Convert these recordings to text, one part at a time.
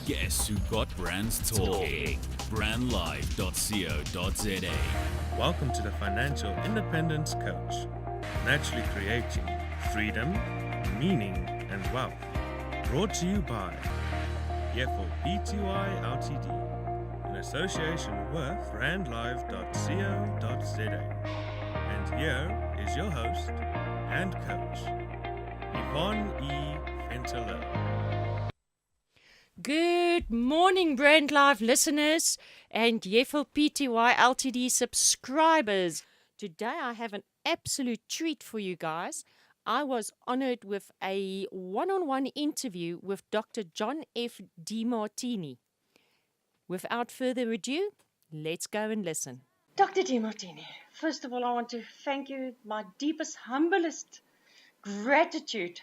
Guess who got brands talking? Brandlife.co.za. Welcome to the Financial Independence Coach, naturally creating freedom, meaning, and wealth. Brought to you by Yvonne Ltd, in association with brandlife.co.za. And here is your host and coach, Yvonne Venter-Louw. Good morning, Brand Live listeners and Yvonne Ltd subscribers. Today I have an absolute treat for you guys. I was honored with a one-on-one interview with Dr. John Demartini. Without further ado, let's go and listen. Dr. Demartini, first of all, I want to thank you, my deepest, humblest gratitude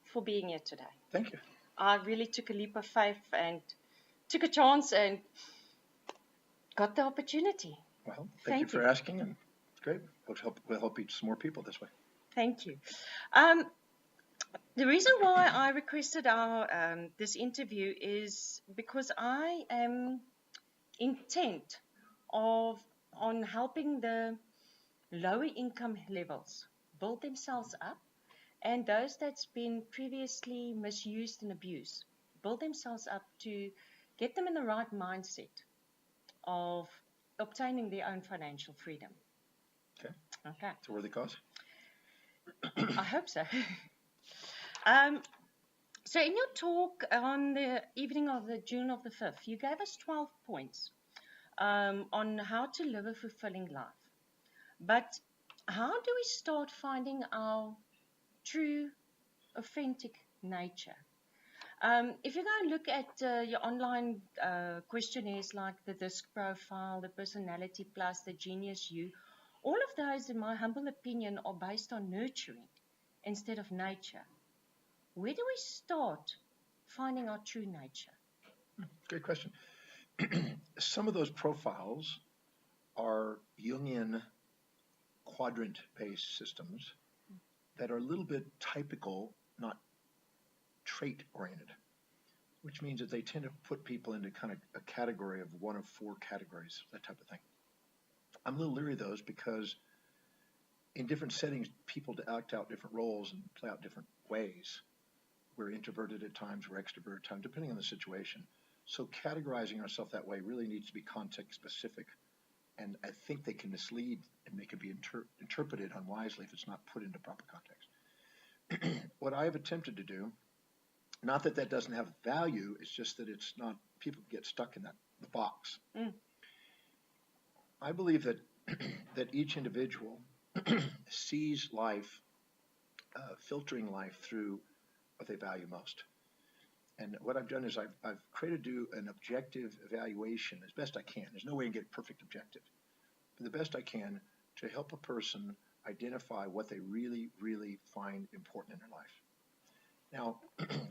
for being here today. Thank you. I really took a leap of faith and took a chance and got the opportunity. Well, thank you for asking, and it's great. We'll help some more people this way. Thank you. The reason why I requested this interview is because I am intent on helping the lower income levels build themselves up, and those that's been previously misused and abused build themselves up to get them in the right mindset of obtaining their own financial freedom. Okay. It's a worthy cause. I hope so. So in your talk on the evening of the June of the 5th, you gave us 12 points on how to live a fulfilling life. But how do we start finding our true, authentic nature? If you go and look at your online questionnaires like the DISC profile, the Personality Plus, the Genius You, all of those, in my humble opinion, are based on nurturing instead of nature. Where do we start finding our true nature? Great question. Some of those profiles are Jungian quadrant-based systems that are a little bit typical, not trait-oriented, which means that they tend to put people into kind of a category of one of four categories, that type of thing. I'm a little leery of those because in different settings, people act out different roles and play out different ways. We're introverted at times, we're extroverted at times, depending on the situation. So categorizing ourselves that way really needs to be context specific. And I think they can mislead and they can be interpreted unwisely if it's not put into proper context. What I have attempted to do, not that that doesn't have value, it's just that it's not, people get stuck in the box. I believe that that each individual sees life, filtering life through what they value most. And what I've done is I've created an objective evaluation as best I can. There's no way to get perfect objective, but the best I can to help a person identify what they really, really find important in their life. Now,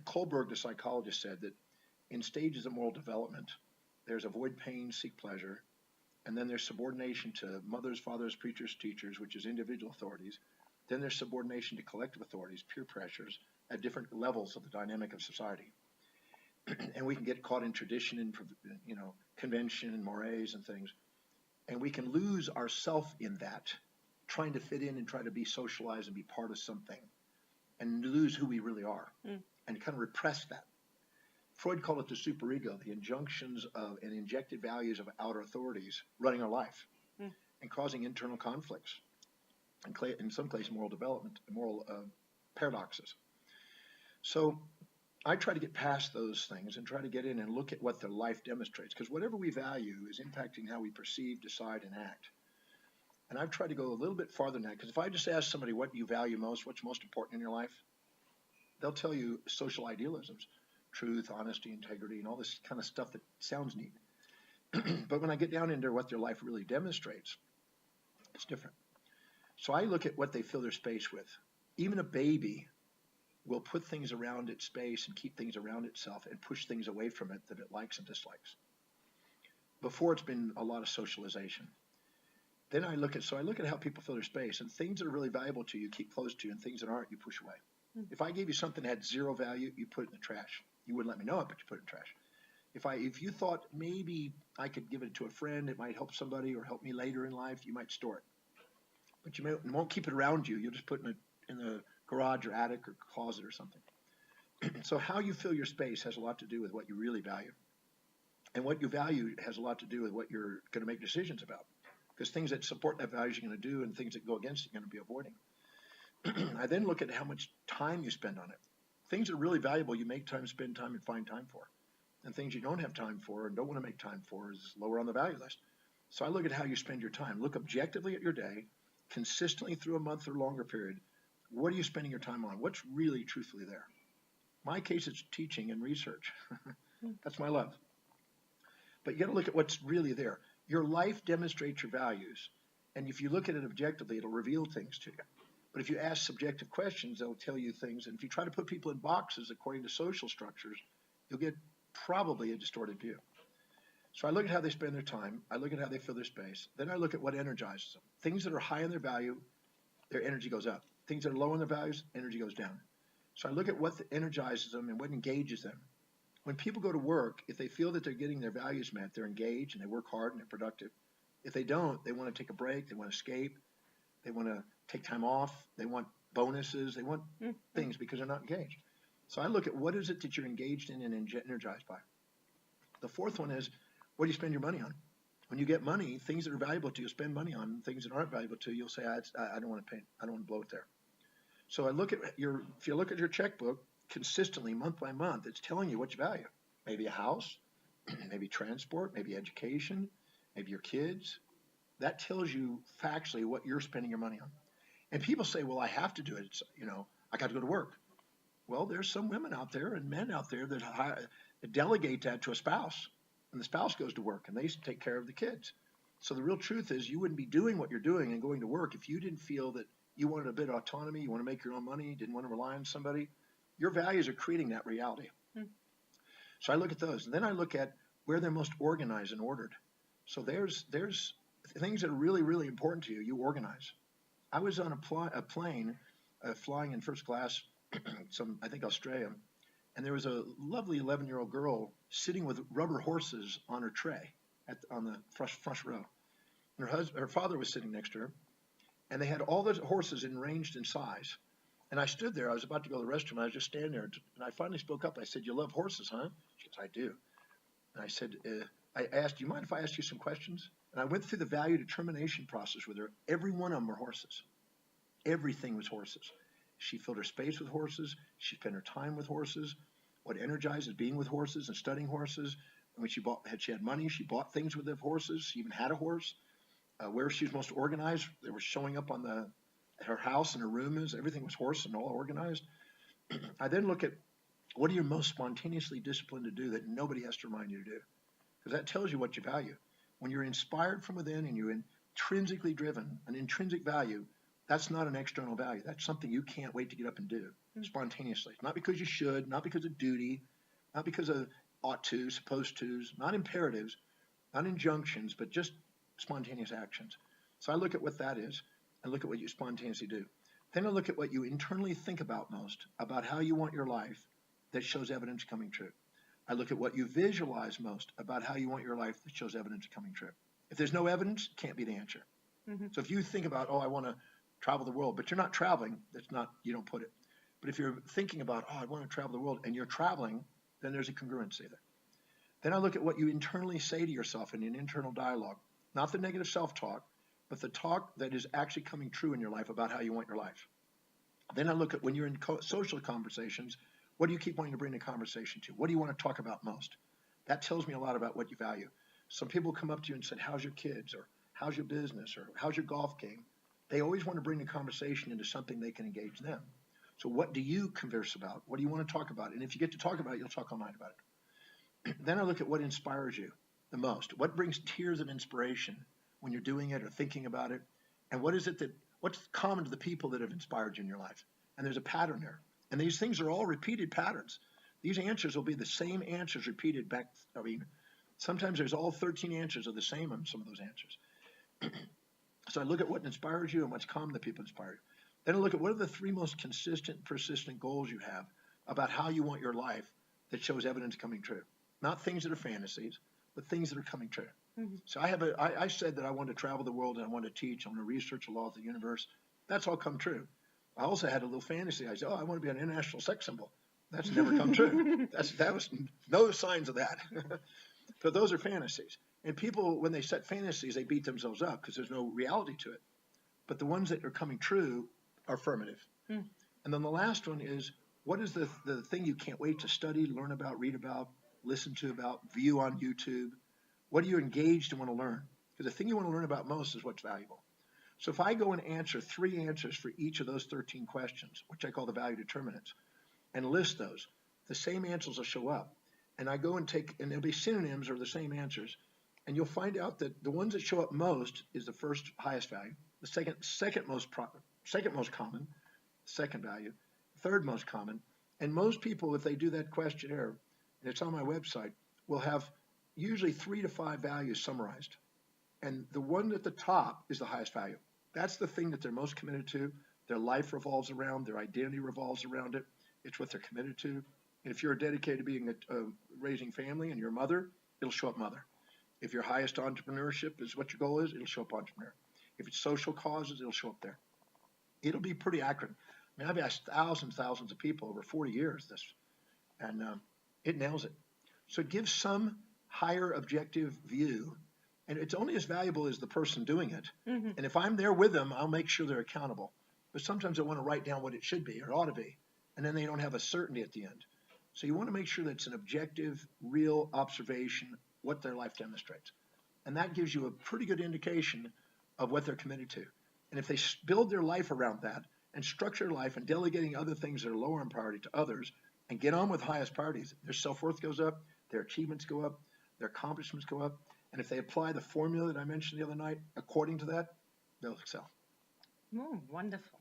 Kohlberg, the psychologist, said that in stages of moral development, there's avoid pain, seek pleasure, and then there's subordination to mothers, fathers, preachers, teachers, which is individual authorities. Then there's subordination to collective authorities, peer pressures, at different levels of the dynamic of society. And we can get caught in tradition and, convention and mores and things. And we can lose ourself in that, trying to fit in and try to be socialized and be part of something, and lose who we really are and kind of repress that. Freud called it the superego, the injunctions of and injected values of outer authorities running our life and causing internal conflicts and in some cases moral development, moral paradoxes. So I try to get past those things and try to get in and look at what their life demonstrates, because whatever we value is impacting how we perceive, decide, and act. And I've tried to go a little bit farther than that, because if I just ask somebody what you value most, what's most important in your life, they'll tell you social idealisms, truth, honesty, integrity, and all this kind of stuff that sounds neat. But when I get down into what their life really demonstrates, it's different. So I look at what they fill their space with. Even a baby will put things around its space and keep things around itself and push things away from it that it likes and dislikes. Before, it's been a lot of socialization. Then I look at how people fill their space, and things that are really valuable to you keep close to you, and things that aren't, you push away. If I gave you something that had zero value, you put it in the trash. You wouldn't let me know it, but you put it in the trash. If you thought maybe I could give it to a friend, it might help somebody or help me later in life, you might store it. But you won't keep it around you. You'll just put it in the garage or attic or closet or something. So how you fill your space has a lot to do with what you really value. And what you value has a lot to do with what you're going to make decisions about. Because things that support that value you're going to do, and things that go against it you're going to be avoiding. I then look at how much time you spend on it. Things that are really valuable, you make time, spend time, and find time for. And things you don't have time for and don't want to make time for is lower on the value list. So I look at how you spend your time. Look objectively at your day, consistently through a month or longer period. What are you spending your time on? What's really truthfully there? My case, it's teaching and research. That's my love. But you got to look at what's really there. Your life demonstrates your values. And if you look at it objectively, it'll reveal things to you. But if you ask subjective questions, they'll tell you things. And if you try to put people in boxes according to social structures, you'll get probably a distorted view. So I look at how they spend their time. I look at how they fill their space. Then I look at what energizes them. Things that are high in their value, their energy goes up. Things that are low in their values, energy goes down. So I look at what energizes them and what engages them. When people go to work, if they feel that they're getting their values met, they're engaged and they work hard and they're productive. If they don't, they want to take a break, they want to escape, they want to take time off, they want bonuses, they want things because they're not engaged. So I look at what is it that you're engaged in and energized by. The fourth one is, what do you spend your money on? When you get money, things that are valuable to you, spend money on. Things that aren't valuable to you, you'll say, I don't want to pay, I don't want to blow it there. So I look at if you look at your checkbook consistently, month by month, it's telling you what you value. Maybe a house, maybe transport, maybe education, maybe your kids. That tells you factually what you're spending your money on. And people say, well, I have to do it. It's, I got to go to work. Well, there's some women out there and men out there that delegate that to a spouse. And the spouse goes to work and they take care of the kids. So the real truth is you wouldn't be doing what you're doing and going to work if you didn't feel that you wanted a bit of autonomy, you want to make your own money, didn't want to rely on somebody. Your values are creating that reality. So I look at those. And then I look at where they're most organized and ordered. So there's things that are really, really important to you, you organize. I was on a plane flying in first class, I think Australia, and there was a lovely 11-year-old girl sitting with rubber horses on her tray on the front row. And her father was sitting next to her, and they had all the horses arranged in size. And I stood there. I was about to go to the restroom. I was just standing there, and I finally spoke up. I said, "You love horses, huh?" She goes, "I do." And I said, I asked, "Do you mind if I ask you some questions?" And I went through the value determination process with her. Every one of them were horses. Everything was horses. She filled her space with horses. She spent her time with horses. What energizes being with horses and studying horses. And when she had money, she bought things with the horses. She even had a horse. Where she was most organized, they were showing up on her house and her room everything was horse and all organized. I then look at what are you most spontaneously disciplined to do that nobody has to remind you to do, because that tells you what you value. When you're inspired from within and you're intrinsically driven, an intrinsic value, that's not an external value. That's something you can't wait to get up and do spontaneously. Not because you should, not because of duty, not because of ought to, supposed to's, not imperatives, not injunctions, but just spontaneous actions. So I look at what that is and look at what you spontaneously do. Then I look at what you internally think about most, about how you want your life that shows evidence coming true. I look at what you visualize most about how you want your life that shows evidence coming true. If there's no evidence, it can't be the answer. So if you think about, I want to travel the world, but you're not traveling, you don't put it. But if you're thinking about, I want to travel the world, and you're traveling, then there's a congruency there. Then I look at what you internally say to yourself in an internal dialogue, not the negative self-talk, but the talk that is actually coming true in your life about how you want your life. Then I look at when you're in social conversations, what do you keep wanting to bring the conversation to? What do you want to talk about most? That tells me a lot about what you value. Some people come up to you and said, how's your kids? Or how's your business? Or how's your golf game? They always want to bring the conversation into something they can engage them. So what do you converse about? What do you want to talk about? And if you get to talk about it, you'll talk all night about it. Then I look at what inspires you the most. What brings tears of inspiration when you're doing it or thinking about it? And what's common to the people that have inspired you in your life? And there's a pattern there. And these things are all repeated patterns. These answers will be the same answers repeated back. Sometimes there's all 13 answers are the same on some of those answers. So I look at what inspires you and what's common to people inspire you. Then I look at what are the three most consistent, persistent goals you have about how you want your life that shows evidence coming true. Not things that are fantasies, but things that are coming true. So I said that I wanted to travel the world and I wanted to teach. I want to research the law of the universe. That's all come true. I also had a little fantasy. I said, I want to be an international sex symbol. That's never come true. That was no signs of that. But those are fantasies. And people, when they set fantasies, they beat themselves up because there's no reality to it. But the ones that are coming true are affirmative. And then the last one is, what is the thing you can't wait to study, learn about, read about, listen to about, view on YouTube? What are you engaged and want to learn? Because the thing you want to learn about most is what's valuable. So if I go and answer 3 answers for each of those 13 questions, which I call the value determinants, and list those, the same answers will show up. And I go and and there'll be synonyms or the same answers. And you'll find out that the ones that show up most is the first highest value, the second most common, second value, third most common. And most people, if they do that questionnaire, and it's on my website, will have usually 3 to 5 values summarized. And the one at the top is the highest value. That's the thing that they're most committed to. Their life revolves around, their identity revolves around it. It's what they're committed to. And if you're dedicated to being raising family and you're a mother, it'll show up mother. If your highest entrepreneurship is what your goal is, it'll show up entrepreneur. If it's social causes, it'll show up there. It'll be pretty accurate. I mean, I've asked thousands of people over 40 years this, and it nails it. So it gives some higher objective view, and it's only as valuable as the person doing it. And if I'm there with them, I'll make sure they're accountable. But sometimes I want to write down what it should be or ought to be, and then they don't have a certainty at the end. So you want to make sure that it's an objective, real observation, what their life demonstrates. And that gives you a pretty good indication of what they're committed to. And if they build their life around that and structure their life and delegating other things that are lower in priority to others and get on with highest priorities, their self-worth goes up, their achievements go up, their accomplishments go up. And if they apply the formula that I mentioned the other night, according to that, they'll excel. Oh, wonderful.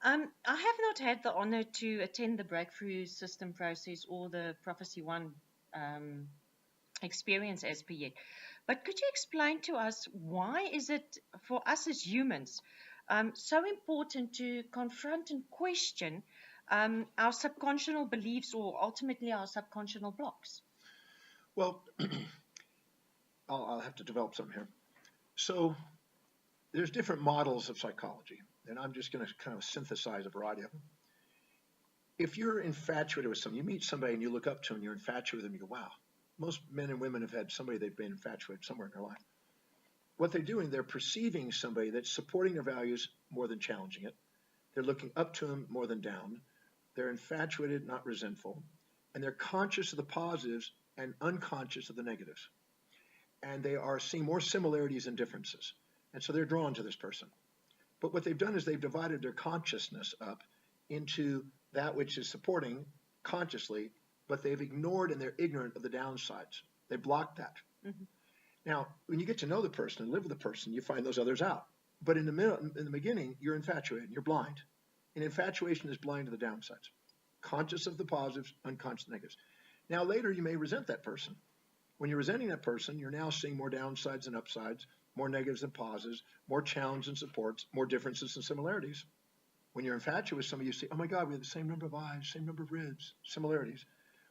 I have not had the honor to attend the Breakthrough System process or the Prophecy One experience as per yet. But could you explain to us why is it for us as humans so important to confront and question our subconscious beliefs or ultimately our subconscious blocks? Well, I'll have to develop something here. So there's different models of psychology, and I'm just going to kind of synthesize a variety of them. If you're infatuated with someone, you meet somebody and you look up to them, and you're infatuated with them, you go, wow. Most men and women have had somebody they've been infatuated somewhere in their life. What they're doing, they're perceiving somebody that's supporting their values more than challenging it. They're looking up to them more than down. They're infatuated, not resentful. And they're conscious of the positives and unconscious of the negatives. And they are seeing more similarities than differences. And so they're drawn to this person. But what they've done is they've divided their consciousness up into that which is supporting consciously, but they've ignored and they're ignorant of the downsides. They blocked that. Now, when you get to know the person and live with the person, you find those others out. But in the beginning, you're infatuated, you're blind. And infatuation is blind to the downsides. Conscious of the positives, unconscious of the negatives. Now, later, you may resent that person. When you're resenting that person, you're now seeing more downsides than upsides, more negatives than positives, more challenges and supports, more differences and similarities. When you're infatuated with somebody, you say, oh my God, we have the same number of eyes, same number of ribs, similarities.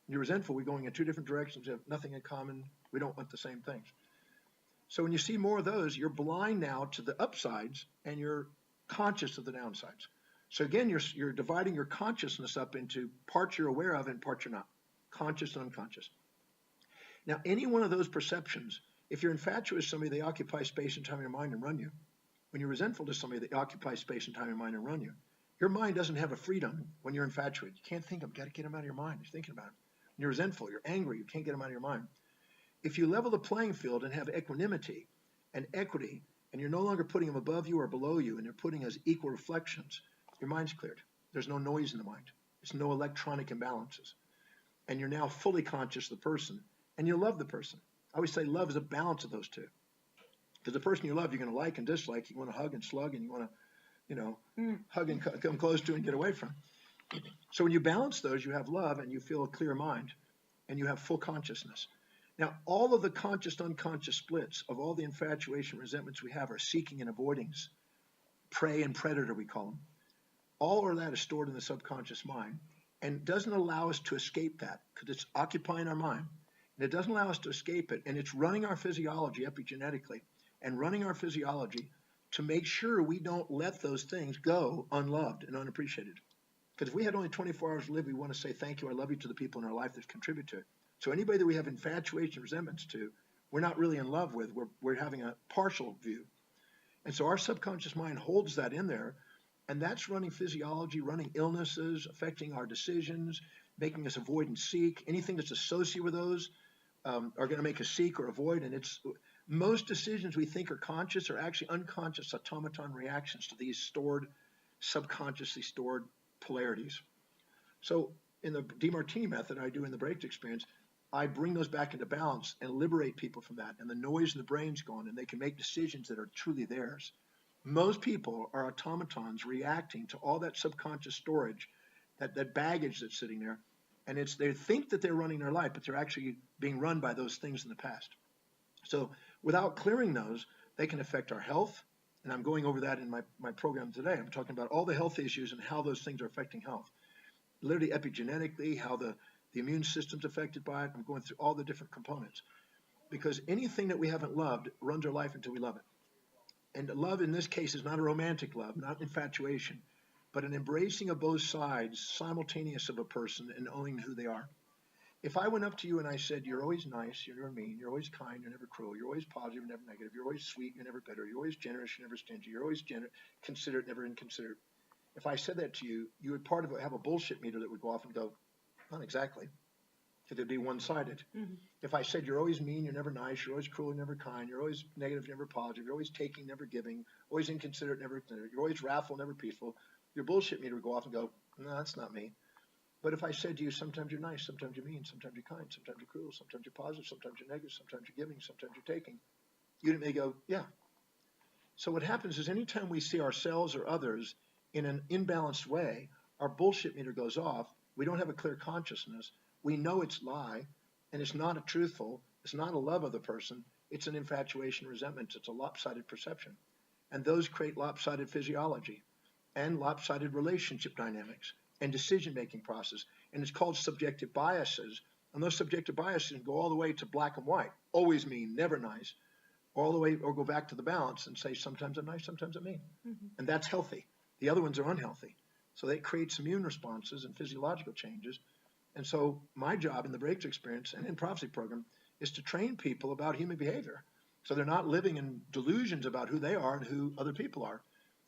When you're resentful, we're going in 2 different directions, we have nothing in common, we don't want the same things. So when you see more of those, you're blind now to the upsides and you're conscious of the downsides. So again, you're dividing your consciousness up into parts you're aware of and parts you're not, conscious and unconscious. Now, any one of those perceptions, if you're infatuated with somebody, they occupy space and time in your mind and run you. When you're resentful to somebody, they occupy space and time in your mind and run you. Your mind doesn't have a freedom when you're infatuated. You can't think of them. Got to get them out of your mind. You're thinking about them. When you're resentful, you're angry, you can't get them out of your mind. If you level the playing field and have equanimity and equity, and you're no longer putting them above you or below you, and you're putting as equal reflections, your mind's cleared. There's no noise in the mind. There's no electronic imbalances. And you're now fully conscious of the person, and you love the person. I always say love is a balance of those two. Because the person you love, you're going to like and dislike. You want to hug and slug, and you want to, hug and come close to and get away from. So when you balance those, you have love, and you feel a clear mind, and you have full consciousness. Now, all of the conscious, unconscious splits of all the infatuation, resentments we have are seeking and avoidings. Prey and predator, we call them. all of that is stored in the subconscious mind and doesn't allow us to escape that because it's occupying our mind. And it doesn't allow us to escape it. And it's running our physiology epigenetically and running our physiology to make sure we don't let those things go unloved and unappreciated. Because if we had only 24 hours to live, we want to say thank you, I love you to the people in our life that contribute to it. So anybody that we have infatuation, resentments to, we're not really in love with. We're having a partial view. And so our subconscious mind holds that in there, and that's running physiology, running illnesses, affecting our decisions, making us avoid and seek. Anything that's associated with those are going to make us seek or avoid. And it's most decisions we think are conscious are actually unconscious automaton reactions to these stored, subconsciously stored polarities. So in the Demartini method I do in the breakthrough experience, I bring those back into balance and liberate people from that. And the noise in the brain's gone, and they can make decisions that are truly theirs. Most people are automatons reacting to all that subconscious storage, that baggage that's sitting there. And they think that they're running their life, but they're actually being run by those things in the past. So without clearing those, they can affect our health. And I'm going over that in my program today. I'm talking about all the health issues and how those things are affecting health. Literally epigenetically, how the immune system's affected by it. I'm going through all the different components. Because anything that we haven't loved runs our life until we love it. And love in this case is not a romantic love, not infatuation, but an embracing of both sides, simultaneous of a person and owning who they are. If I went up to you and I said, you're always nice, you're never mean, you're always kind, you're never cruel, you're always positive, never negative, you're always sweet, you're never bitter, you're always generous, you're never stingy, you're always considerate, never inconsiderate. If I said that to you, you would have a bullshit meter that would go off and go, not exactly, because it'd be one-sided. Mm-hmm. If I said you're always mean, you're never nice, you're always cruel, you're never kind, you're always negative, never positive, you're always taking, never giving, always inconsiderate, never considerate, you're always wrathful, never peaceful, your bullshit meter would go off and go, no, that's not me. But if I said to you, sometimes you're nice, sometimes you're mean, sometimes you're kind, sometimes you're cruel, sometimes you're positive, sometimes you're negative, sometimes you're giving, sometimes you're taking, you may go, yeah. So what happens is anytime we see ourselves or others in an imbalanced way, our bullshit meter goes off. We don't have a clear consciousness. We know it's lie, and it's not a truthful. It's not a love of the person. It's an infatuation, resentment. It's a lopsided perception. And those create lopsided physiology and lopsided relationship dynamics and decision-making process. And it's called subjective biases. And those subjective biases go all the way to black and white, always mean, never nice, all the way, or go back to the balance and say, sometimes I'm nice, sometimes I'm mean. Mm-hmm. And that's healthy. The other ones are unhealthy. So that creates immune responses and physiological changes. And so my job in the breakthrough experience and in prophecy program is to train people about human behavior. So they're not living in delusions about who they are and who other people are.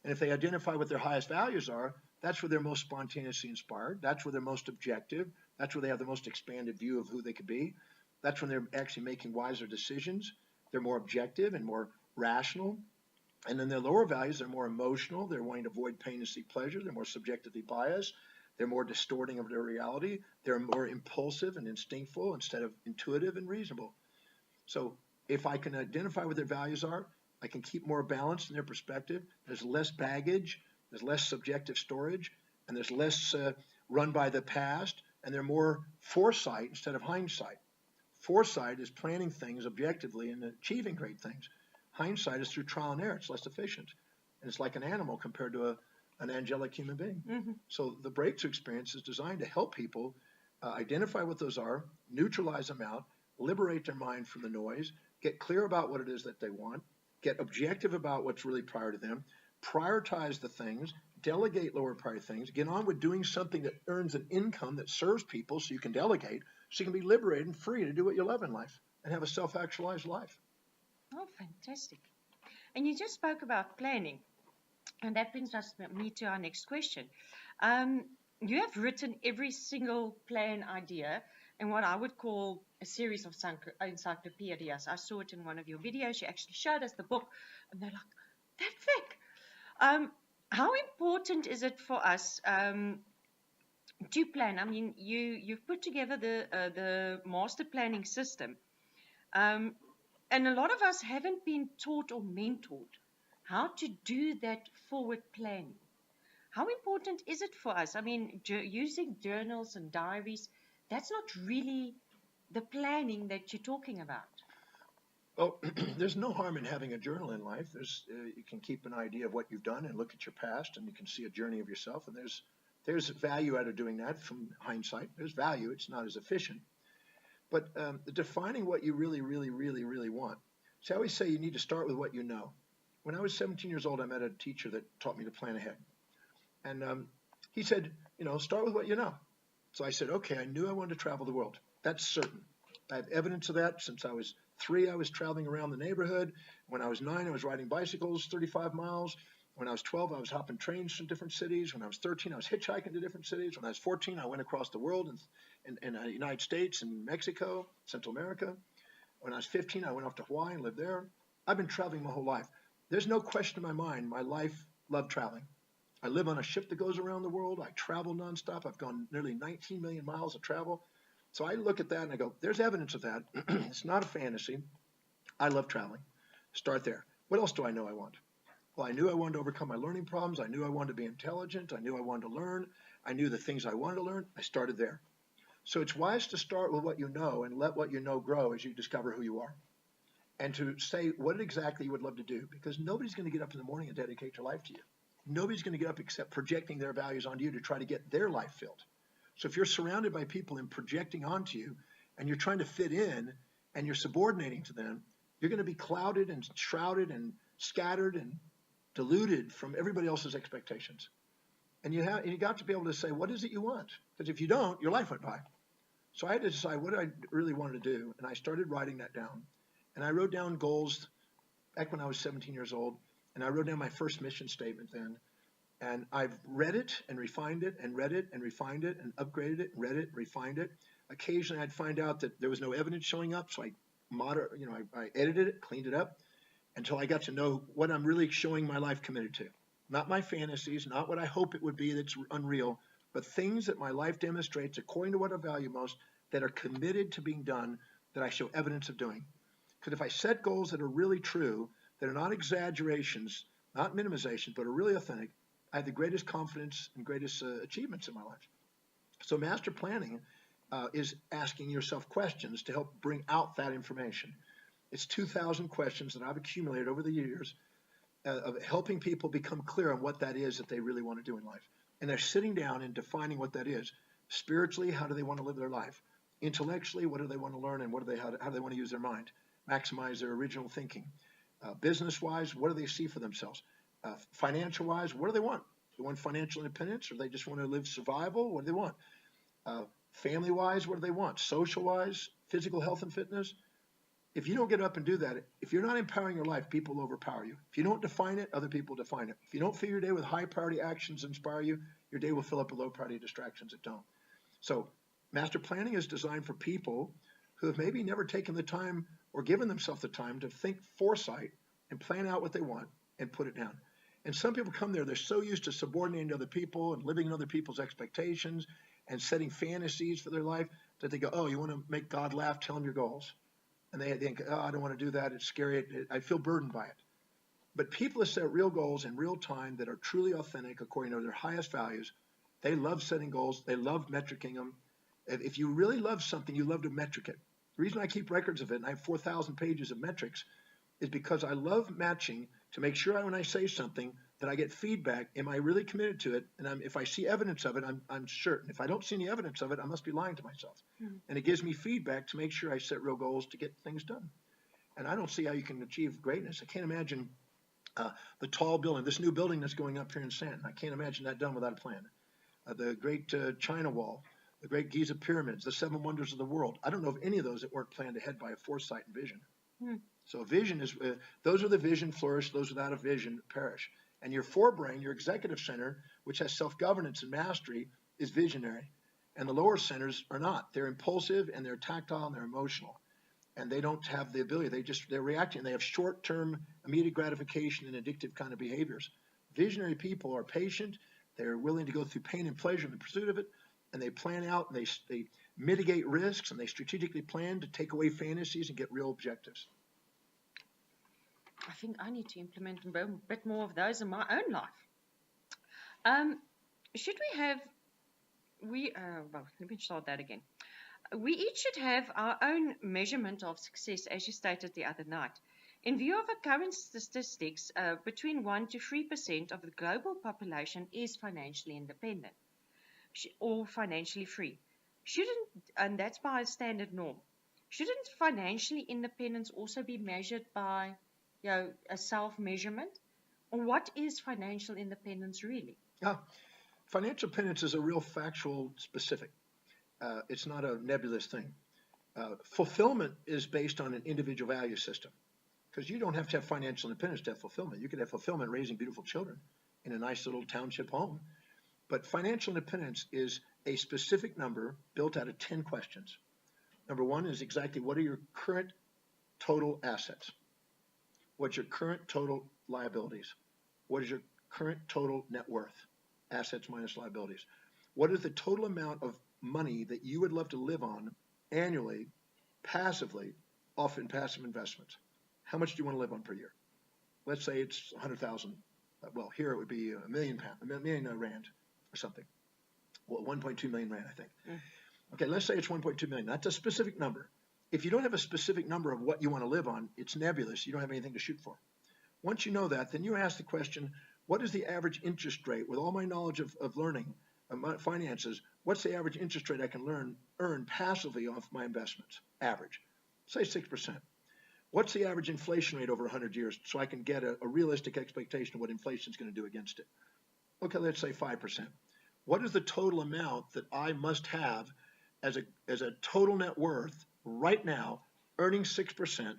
And if they identify what their highest values are, that's where they're most spontaneously inspired. That's where they're most objective. That's where they have the most expanded view of who they could be. That's when they're actually making wiser decisions. They're more objective and more rational. And then their lower values, they're more emotional. They're wanting to avoid pain and seek pleasure. They're more subjectively biased. They're more distorting of their reality. They're more impulsive and instinctful instead of intuitive and reasonable. So if I can identify what their values are, I can keep more balance in their perspective. There's less baggage. There's less subjective storage. And there's less run by the past. And they're more foresight instead of hindsight. Foresight is planning things objectively and achieving great things. Hindsight is through trial and error. It's less efficient. And it's like an animal compared to an angelic human being. Mm-hmm. So the breakthrough experience is designed to help people identify what those are, neutralize them out, liberate their mind from the noise, get clear about what it is that they want, get objective about what's really prior to them, prioritize the things, delegate lower priority things, get on with doing something that earns an income that serves people so you can delegate, so you can be liberated and free to do what you love in life and have a self-actualized life. Oh, fantastic. And you just spoke about planning. And that brings me to our next question. You have written every single plan idea in what I would call a series of encyclopedias. I saw it in one of your videos. You actually showed us the book, and they're like, that thick. How important is it for us to plan? I mean, you've put together the master planning system, and a lot of us haven't been taught or mentored how to do that forward planning. How important is it for us? I mean, using journals and diaries, that's not really the planning that you're talking about. Well, there's no harm in having a journal in life. You can keep an idea of what you've done and look at your past, and you can see a journey of yourself. And there's value out of doing that from hindsight. There's value. It's not as efficient, but defining what you really, really, really, really want. So I always say you need to start with what you know. When I was 17 years old, I met a teacher that taught me to plan ahead, and he said, start with what you know. So I said, okay, I knew I wanted to travel the world. That's certain. I have evidence of that. Since I was 3, I was traveling around the neighborhood. When I was 9, I was riding bicycles 35 miles. When I was 12, I was hopping trains to different cities. When I was 13, I was hitchhiking to different cities. When I was 14, I went across the world in the United States and Mexico, Central America. When I was 15, I went off to Hawaii and lived there. I've been traveling my whole life. There's no question in my mind, my life loved traveling. I live on a ship that goes around the world. I travel nonstop. I've gone nearly 19 million miles of travel. So I look at that and I go, there's evidence of that. It's not a fantasy. I love traveling. Start there. What else do I know I want? Well, I knew I wanted to overcome my learning problems. I knew I wanted to be intelligent. I knew I wanted to learn. I knew the things I wanted to learn. I started there. So it's wise to start with what you know and let what you know grow as you discover who you are. And to say what exactly you would love to do, because nobody's going to get up in the morning and dedicate their life to you. Nobody's going to get up except projecting their values onto you to try to get their life filled. So if you're surrounded by people and projecting onto you and you're trying to fit in and you're subordinating to them, you're going to be clouded and shrouded and scattered and diluted from everybody else's expectations. And you got to be able to say, what is it you want? Because if you don't, your life went by. So I had to decide what I really wanted to do. And I started writing that down. And I wrote down goals back when I was 17 years old. And I wrote down my first mission statement then. And I've read it and refined it and read it and refined it and upgraded it, read it, refined it. Occasionally I'd find out that there was no evidence showing up. So I edited it, cleaned it up until I got to know what I'm really showing my life committed to. Not my fantasies, not what I hope it would be that's unreal, but things that my life demonstrates according to what I value most that are committed to being done, that I show evidence of doing. Because if I set goals that are really true, that are not exaggerations, not minimizations, but are really authentic, I have the greatest confidence and greatest achievements in my life. So master planning is asking yourself questions to help bring out that information. It's 2,000 questions that I've accumulated over the years of helping people become clear on what that is that they really want to do in life. And they're sitting down and defining what that is. Spiritually, how do they want to live their life? Intellectually, what do they want to learn and how do they want to use their mind? Maximize their original thinking. Business-wise, what do they see for themselves? Financial-wise, what do they want? Do they want financial independence, or they just want to live survival? What do they want? Family-wise, what do they want? Social-wise, physical health and fitness. If you don't get up and do that, if you're not empowering your life, people will overpower you. If you don't define it, other people define it. If you don't fill your day with high-priority actions that inspire you, your day will fill up with low-priority distractions that don't. So master planning is designed for people who have maybe never taken the time or given themselves the time to think foresight and plan out what they want and put it down. And some people come there, they're so used to subordinating to other people and living in other people's expectations and setting fantasies for their life that they go, oh, you want to make God laugh, tell him your goals. And they think, oh, I don't want to do that. It's scary. I feel burdened by it. But people that set real goals in real time that are truly authentic according to their highest values, they love setting goals. They love metricing them. If you really love something, you love to metric it. The reason I keep records of it, and I have 4,000 pages of metrics, is because I love matching to make sure when I say something that I get feedback. Am I really committed to it? And if I see evidence of it, I'm certain. If I don't see any evidence of it, I must be lying to myself. Mm-hmm. And it gives me feedback to make sure I set real goals to get things done. And I don't see how you can achieve greatness. I can't imagine the tall building, this new building that's going up here in Santon. I can't imagine that done without a plan. The great China Wall, the great Giza pyramids, the 7 wonders of the world. I don't know of any of those that weren't planned ahead by a foresight and vision. Mm. So vision is, those with a vision flourish, those without a vision perish. And your forebrain, your executive center, which has self-governance and mastery, is visionary. And the lower centers are not. They're impulsive and they're tactile and they're emotional. And they don't have the ability. They're reacting. They have short-term immediate gratification and addictive kind of behaviors. Visionary people are patient. They're willing to go through pain and pleasure in the pursuit of it. And they plan out and they mitigate risks and they strategically plan to take away fantasies and get real objectives. I think I need to implement a bit more of those in my own life. Should we have, well, let me start that again. We each should have our own measurement of success, as you stated the other night. In view of our current statistics, between 1 to 3% of the global population is financially independent or financially free. Shouldn't, and that's by a standard norm, shouldn't financially independence also be measured by, a self-measurement? Or what is financial independence really? Yeah, financial independence is a real factual specific. It's not a nebulous thing. Fulfillment is based on an individual value system because you don't have to have financial independence to have fulfillment. You can have fulfillment raising beautiful children in a nice little township home. But financial independence is a specific number built out of 10 questions. Number one is exactly what are your current total assets? What's your current total liabilities? What is your current total net worth? Assets minus liabilities. What is the total amount of money that you would love to live on annually, passively, often passive investments? How much do you want to live on per year? Let's say it's 100,000. Well, here it would be a million rand or something. Well, 1.2 million rand, I think. Okay, let's say it's 1.2 million. That's a specific number. If you don't have a specific number of what you want to live on, it's nebulous. You don't have anything to shoot for. Once you know that, then you ask the question, what is the average interest rate? With all my knowledge of learning, my finances, what's the average interest rate I can earn passively off my investments? Average. Say 6%. What's the average inflation rate over 100 years so I can get a realistic expectation of what inflation is going to do against it? Okay, let's say 5%. What is the total amount that I must have as a total net worth right now, earning 6%,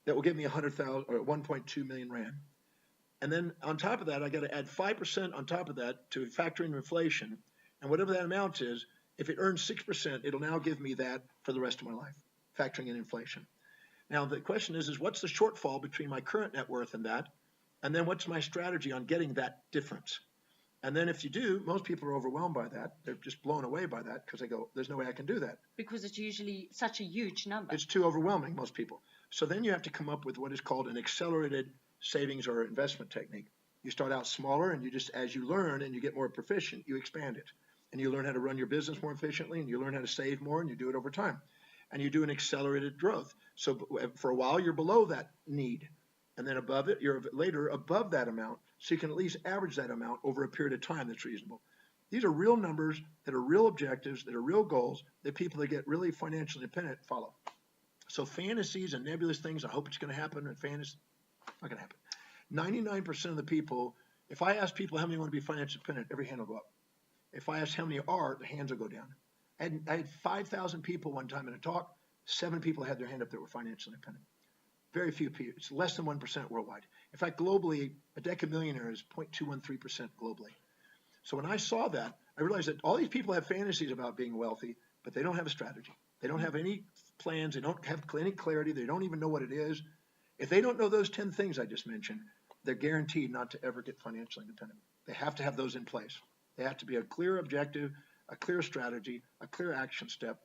that will give me 100,000 or 1.2 million rand? And then on top of that, I got to add 5% on top of that to factor in inflation. And whatever that amount is, if it earns 6%, it'll now give me that for the rest of my life, factoring in inflation. Now, the question is what's the shortfall between my current net worth and that? And then what's my strategy on getting that difference? And then if you do, most people are overwhelmed by that. They're just blown away by that because they go, there's no way I can do that. Because it's usually such a huge number. It's too overwhelming, most people. So then you have to come up with what is called an accelerated savings or investment technique. You start out smaller and you just, as you learn and you get more proficient, you expand it. And you learn how to run your business more efficiently and you learn how to save more and you do it over time. And you do an accelerated growth. So for a while, you're below that need. And then above it, you're later above that amount. So you can at least average that amount over a period of time that's reasonable. These are real numbers that are real objectives, that are real goals that people that get really financially independent follow. So fantasies and nebulous things, I hope it's going to happen, and fantasy, not going to happen. 99% of the people, if I ask people how many want to be financially independent, every hand will go up. If I ask how many are, the hands will go down. And I had 5,000 people one time in a talk. 7 people had their hand up that were financially independent. Very few people. It's less than 1% worldwide. In fact, globally, a decamillionaire is 0.213% globally. So when I saw that, I realized that all these people have fantasies about being wealthy, but they don't have a strategy. They don't have any plans. They don't have any clarity. They don't even know what it is. If they don't know those 10 things I just mentioned, they're guaranteed not to ever get financially independent. They have to have those in place. They have to be a clear objective, a clear strategy, a clear action step,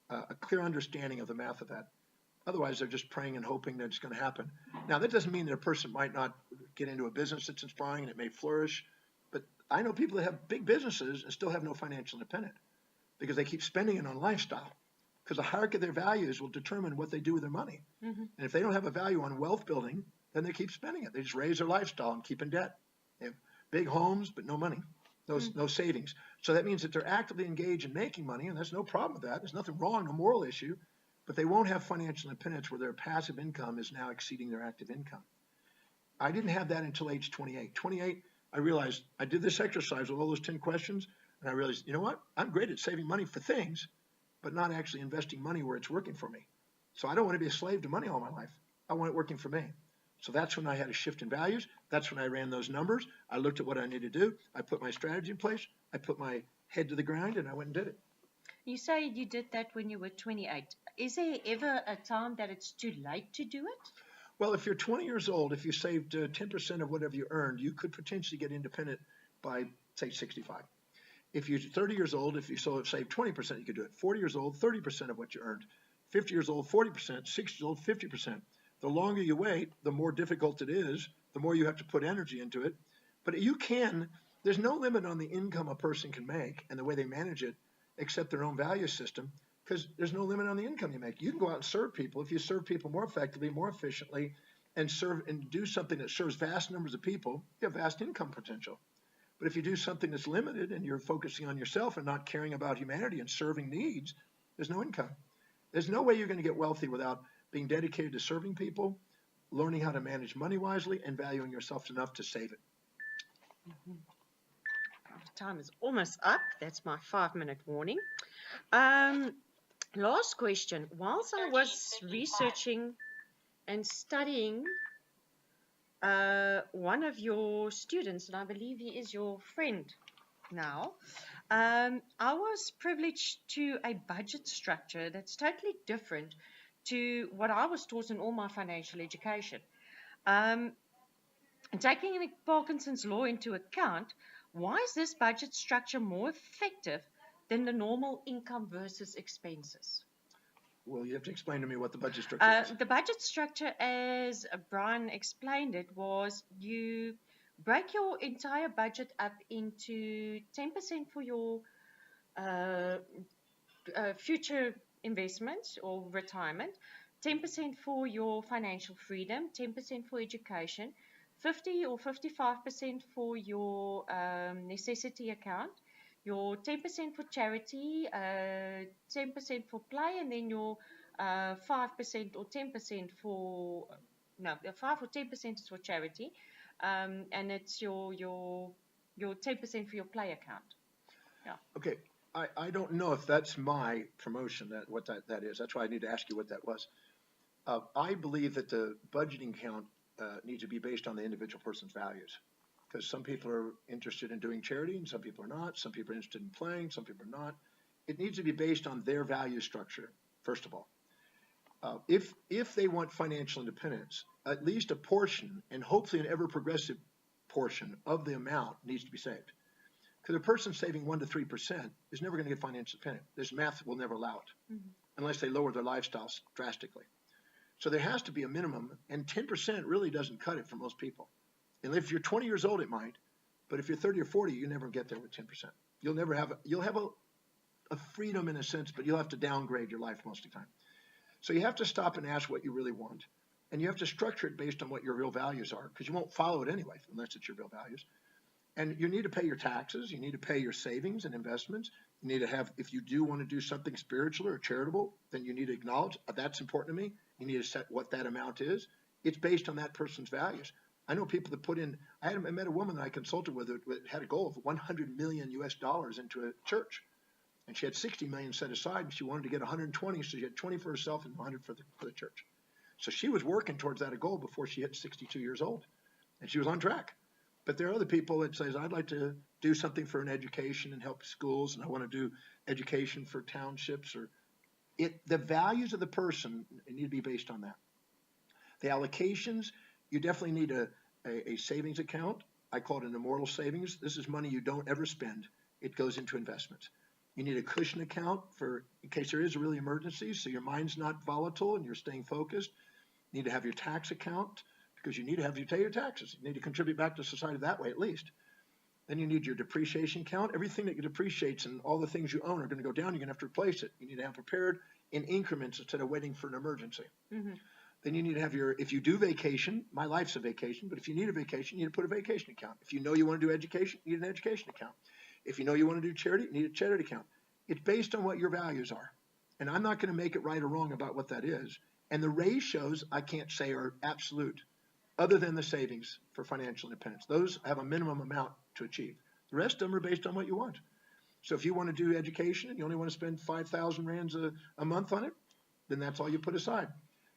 a clear understanding of the math of that. Otherwise, they're just praying and hoping that it's going to happen. Now, that doesn't mean that a person might not get into a business that's inspiring and it may flourish. But I know people that have big businesses and still have no financial independence because they keep spending it on lifestyle. Because the hierarchy of their values will determine what they do with their money. Mm-hmm. And if they don't have a value on wealth building, then they keep spending it. They just raise their lifestyle and keep in debt. They have big homes, but no money, no savings. So that means that they're actively engaged in making money, and there's no problem with that. There's nothing wrong, no moral issue. But they won't have financial independence where their passive income is now exceeding their active income. I didn't have that until age 28. 28, I realized I did this exercise with all those 10 questions, and I realized, you know what? I'm great at saving money for things, but not actually investing money where it's working for me. So I don't want to be a slave to money all my life. I want it working for me. So that's when I had a shift in values. That's when I ran those numbers. I looked at what I needed to do. I put my strategy in place. I put my head to the ground, and I went and did it. You say you did that when you were 28. Is there ever a time that it's too late to do it? Well, if you're 20 years old, if you saved 10% of whatever you earned, you could potentially get independent by, say, 65. If you're 30 years old, if you saved 20%, you could do it. 40 years old, 30% of what you earned. 50 years old, 40%. 60 years old, 50%. The longer you wait, the more difficult it is, the more you have to put energy into it. But there's no limit on the income a person can make and the way they manage it, except their own value system, because there's no limit on the income you make. You can go out and serve people. If you serve people more effectively, more efficiently, and serve and do something that serves vast numbers of people, you have vast income potential. But if you do something that's limited and you're focusing on yourself and not caring about humanity and serving needs, there's no income. There's no way you're going to get wealthy without being dedicated to serving people, learning how to manage money wisely, and valuing yourself enough to save it. Time is almost up. That's my 5-minute warning. Last question. Whilst I was researching and studying one of your students, and I believe he is your friend now, I was privileged to a budget structure that's totally different to what I was taught in all my financial education. Taking Parkinson's law into account, why is this budget structure more effective than the normal income versus expenses? Well, you have to explain to me what the budget structure is. The budget structure, as Brian explained it, was you break your entire budget up into 10% for your future investments or retirement, 10% for your financial freedom, 10% for education, 50 or 55% for your necessity account, your 10% for charity, 10% for play, and then your 5% or 10% for, no, 5 or 10% is for charity, and it's your 10% for your play account. Yeah. Okay, I don't know if that's my promotion, what that is. That's why I need to ask you what that was. I believe that the budgeting count needs to be based on the individual person's values, because some people are interested in doing charity and some people are not. Some people are interested in playing, some people are not. It needs to be based on their value structure, first of all. If they want financial independence, at least a portion, and hopefully an ever progressive portion of the amount, needs to be saved. Because a person saving 1 to 3% is never going to get financial independent. This math will never allow it, unless they lower their lifestyles drastically. So there has to be a minimum, and 10% really doesn't cut it for most people. And if you're 20 years old, it might, but if you're 30 or 40, you never get there with 10%. You'll have a freedom in a sense, but you'll have to downgrade your life most of the time. So you have to stop and ask what you really want, and you have to structure it based on what your real values are, because you won't follow it anyway unless it's your real values. And you need to pay your taxes. You need to pay your savings and investments. You need to have, if you do want to do something spiritual or charitable, then you need to acknowledge that's important to me. You need to set what that amount is. It's based on that person's values. I know people that put in, I met a woman that I consulted with that had a goal of $100 million into a church. And she had 60 million set aside, and she wanted to get 120, so she had 20 for herself and 100 for the church. So she was working towards that goal before she hit 62 years old, and she was on track. But there are other people that says, I'd like to do something for an education and help schools, and I want to do education for townships. The values of the person need to be based on that. The allocations, you definitely need a savings account. I call it an immortal savings. This is money you don't ever spend. It goes into investments. You need a cushion account for in case there is a really emergency, so your mind's not volatile and you're staying focused. You need to have your tax account, because you need to have you pay your taxes. You need to contribute back to society that way at least. Then you need your depreciation account. Everything that depreciates and all the things you own are going to go down. You're going to have to replace it. You need to have prepared in increments instead of waiting for an emergency. Mm-hmm. Then you need to have if you do vacation, my life's a vacation, but if you need a vacation, you need to put a vacation account. If you know you want to do education, you need an education account. If you know you want to do charity, you need a charity account. It's based on what your values are. And I'm not going to make it right or wrong about what that is. And the ratios, I can't say are absolute, other than the savings for financial independence. Those have a minimum amount to achieve. The rest of them are based on what you want. So if you want to do education and you only want to spend 5,000 rands a month on it, then that's all you put aside.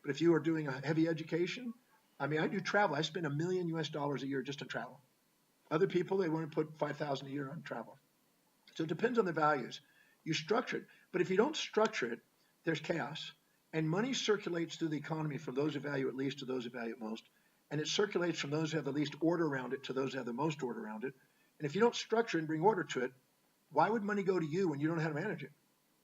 But if you are doing a heavy education, I do travel. I spend $1 million a year just on travel. Other people, they want to put 5,000 a year on travel. So it depends on the values. You structure it. But if you don't structure it, there's chaos. And money circulates through the economy from those who value it least to those who value it most. And it circulates from those who have the least order around it to those who have the most order around it. And if you don't structure and bring order to it, why would money go to you when you don't know how to manage it?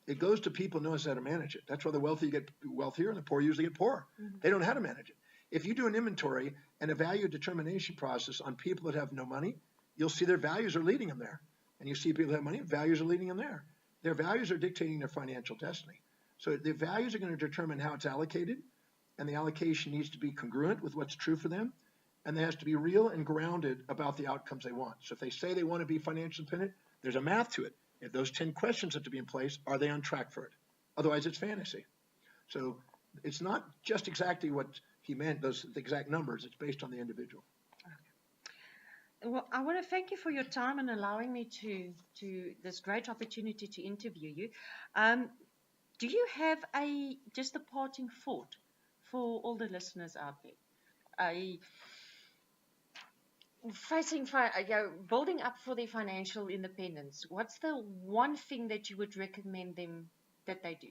It goes to people who know how to manage it. That's why the wealthy get wealthier and the poor usually get poorer. Mm-hmm. They don't know how to manage it. If you do an inventory and a value determination process on people that have no money, you'll see their values are leading them there. And you see people that have money, values are leading them there. Their values are dictating their financial destiny. So the values are going to determine how it's allocated, and the allocation needs to be congruent with what's true for them, and it has to be real and grounded about the outcomes they want. So if they say they want to be financially independent, there's a math to it. If those 10 questions have to be in place, are they on track for it? Otherwise, it's fantasy. So it's not just exactly what he meant, the exact numbers. It's based on the individual. Well, I want to thank you for your time and allowing me to this great opportunity to interview you. Do you have just a parting thought for all the listeners out there? Building up for their financial independence. What's the one thing that you would recommend them that they do?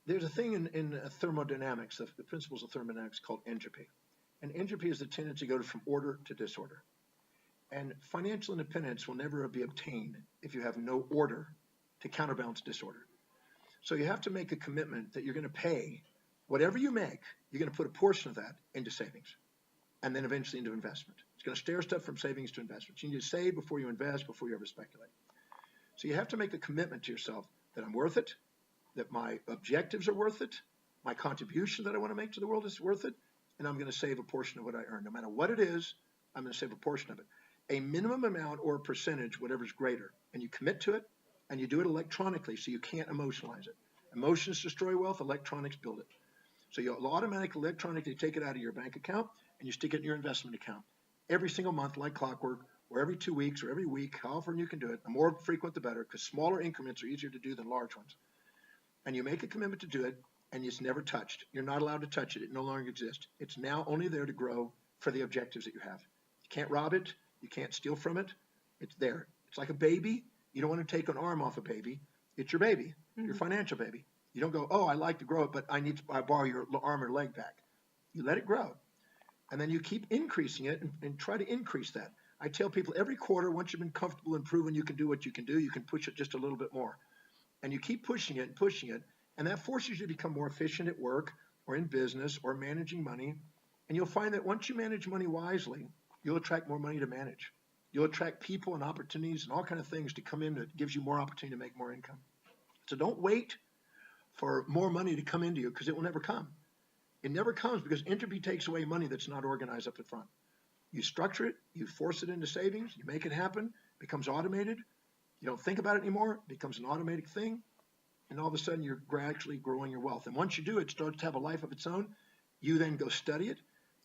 There's a thing in thermodynamics, the principles of thermodynamics, called entropy. And entropy is the tendency to go from order to disorder. And financial independence will never be obtained if you have no order to counterbalance disorder. So you have to make a commitment that you're going to pay whatever you make, you're going to put a portion of that into savings and then eventually into investment. It's going to stair step from savings to investment. You need to save before you invest, before you ever speculate. So you have to make a commitment to yourself that I'm worth it, that my objectives are worth it, my contribution that I want to make to the world is worth it, and I'm going to save a portion of what I earn. No matter what it is, I'm going to save a portion of it. A minimum amount or a percentage, whatever's greater, and you commit to it, and you do it electronically so you can't emotionalize it. Emotions destroy wealth, electronics build it. So you'll automatically electronically take it out of your bank account and you stick it in your investment account every single month like clockwork, or every 2 weeks or every week, however you can do it. The more frequent, the better, because smaller increments are easier to do than large ones. And you make a commitment to do it, and it's never touched. You're not allowed to touch it. It no longer exists. It's now only there to grow for the objectives that you have. You can't rob it. You can't steal from it. It's there. It's like a baby. You don't want to take an arm off a baby. It's your baby, your financial baby. You don't go, oh, I like to grow it, but I borrow your arm or leg back. You let it grow. And then you keep increasing it and try to increase that. I tell people every quarter, once you've been comfortable and proven you can do what you can do, you can push it just a little bit more. And you keep pushing it and pushing it. And that forces you to become more efficient at work or in business or managing money. And you'll find that once you manage money wisely, you'll attract more money to manage. You'll attract people and opportunities and all kinds of things to come in that gives you more opportunity to make more income. So don't wait for more money to come into you, because it will never come. It never comes because entropy takes away money that's not organized up at front. You structure it, you force it into savings, you make it happen, it becomes automated. You don't think about it anymore, it becomes an automatic thing, and all of a sudden you're gradually growing your wealth. And once you do, it starts to have a life of its own. You then go study it.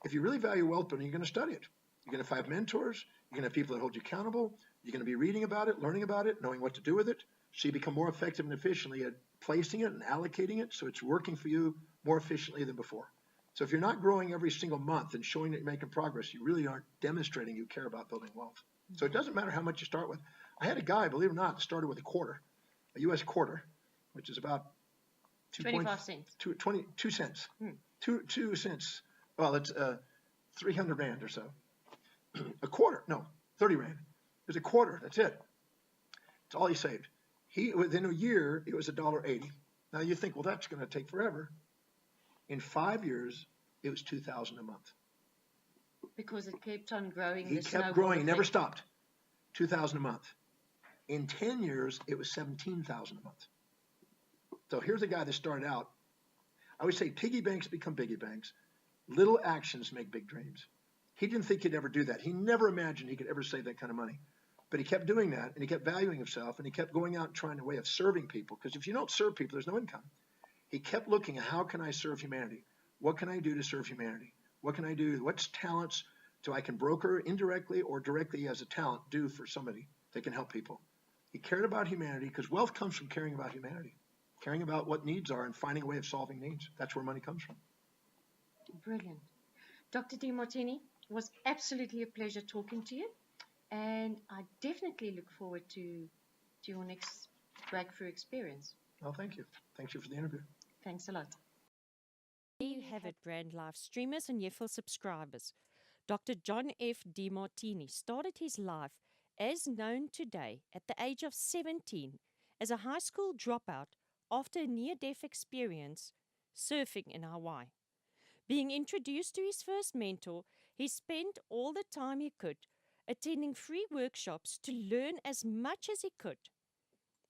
If you really value wealth building, you're going to study it. You're going to have mentors, you're going to have people that hold you accountable, you're going to be reading about it, learning about it, knowing what to do with it, so you become more effective and efficiently at placing it and allocating it so it's working for you more efficiently than before. So if you're not growing every single month and showing that you're making progress, you really aren't demonstrating you care about building wealth. So it doesn't matter how much you start with. I had a guy, believe it or not, started with a quarter, a U.S. quarter, which is about 25 cents. 22 cents. 2 cents. Well, it's 300 Rand or so. A quarter, no, 30 Rand. There's a quarter, that's it. That's all he saved. Within a year, it was $1.80. Now you think, well, that's going to take forever. In 5 years, it was $2,000 a month. Because it kept on growing. He kept growing, never stopped. $2,000 a month. In 10 years, it was $17,000 a month. So here's a guy that started out. I always say piggy banks become piggy banks. Little actions make big dreams. He didn't think he'd ever do that. He never imagined he could ever save that kind of money. But he kept doing that, and he kept valuing himself, and he kept going out and trying a way of serving people. Because if you don't serve people, there's no income. He kept looking at how can I serve humanity? What can I do to serve humanity? What can I do? What's talents so I can broker indirectly or directly as a talent do for somebody that can help people? He cared about humanity because wealth comes from caring about humanity, caring about what needs are and finding a way of solving needs. That's where money comes from. Brilliant. Dr. Demartini, it was absolutely a pleasure talking to you. And I definitely look forward to your next breakthrough experience. Oh, thank you. Thank you for the interview. Thanks a lot. There you have it, Brand Life streamers and YEFL subscribers. Dr. John F. Demartini started his life as known today at the age of 17 as a high school dropout after a near-death experience surfing in Hawaii. Being introduced to his first mentor, he spent all the time he could attending free workshops to learn as much as he could.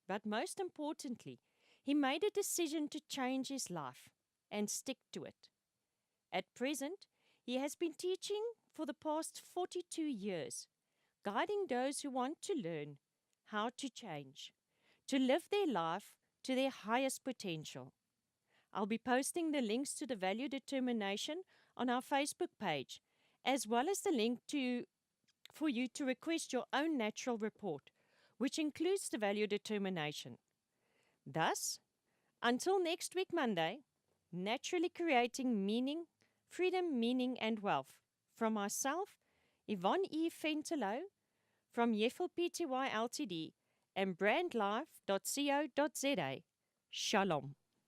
But most importantly, He made a decision to change his life and stick to it. At present, he has been teaching for the past 42 years, guiding those who want to learn how to change, to live their life to their highest potential. I'll be posting the links to the value determination on our Facebook page, as well as the link for you to request your own natural report, which includes the value determination. Thus, until next week, Monday, naturally creating meaning, freedom, meaning, and wealth. From myself, Yvonne E. Venter-Louw, from Yeffel Pty Ltd, and brandlife.co.za. Shalom.